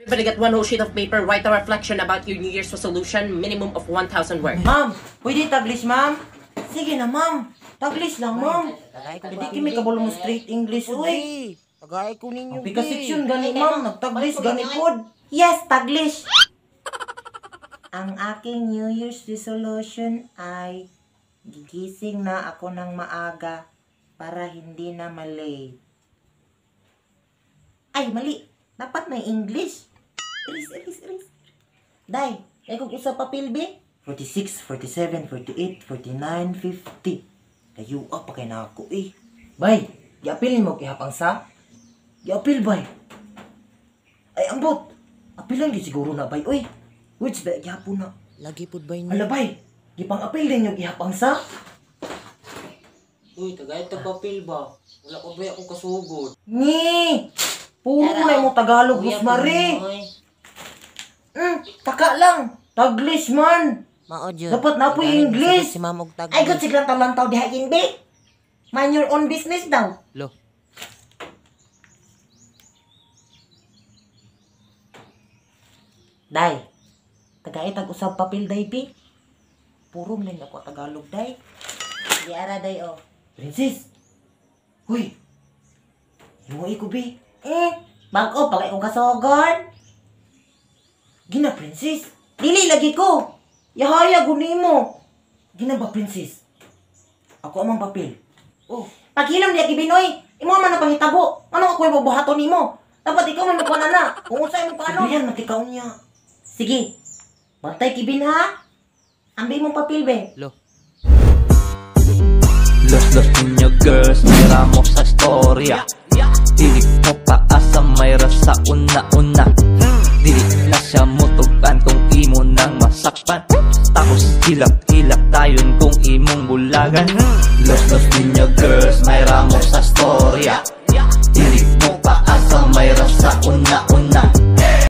Everybody get one whole sheet of paper, write a reflection about your New Year's resolution, minimum of 1,000 words. Ma'am, pwede taglis, ma'am? Sige na, ma'am. Taglis lang, ma'am. Hindi kami kabalo mo straight English, uy. Tagay ko ninyo, Pika section gani, ma'am. Nagtaglis, gani pod. Yes, taglis. Ang aking New Year's resolution ay gigising na ako ng maaga para hindi na malate. Ay, mali. Dapat may English. Iris. Day, kung isa pa pilbi? 46, 47, 48, 49, 50. Kayo pa kay na ako eh. Bay, giapilin mo kihapang sa? Giapil, bay. Ay, ambot. Apilan di siguro na, bay. Uy, which ba, gihapon na. Lagi po ba yun? Ala, bay. Gipang-apil din yung gihapang sa? Uy, tagay papel ba? Wala ko ba akong kasugod? Ni! Puro na yung Tagalog, Musmari. Taka lang. Taglish man. Maodyo. Dapat na po yung English. Si Ma'am og Tagalog. Ay, good siglang talantaw diha hindi. Mind your own business daw. Lo. Day, tagay tag-usab papel, day, pi. Puro lang ako Tagalog, day. Di ara, day, oh. Princess. Huy. Imuwi ko, bi. Bago, pagay kong kasogon. Gina, princess. Dili lagi ko. Yahaya, guni mo. Gina ba, princess? Ako amang papel. Oh, paghilom niya, Kibinoy. Imo man na pangitabo. Ano ako yung bubuhaton ni mo? Dapat ikaw man magkuha na. Kung usay mo paano. Sabihan, matikaw niya. Sige. Bantay, Kibin, ha? Ambil mong papel, be. Lo. Los niños girls, mira mo sa storya. Dili mo paasa mayra sa una-una. Dili na siya mutugan kung imo nang masakpan. Tapos hilak-hilak tayon kung imong bulagan. Los niños girls, mayra mo sa storya. Dili mo paasa mayra sa una-una.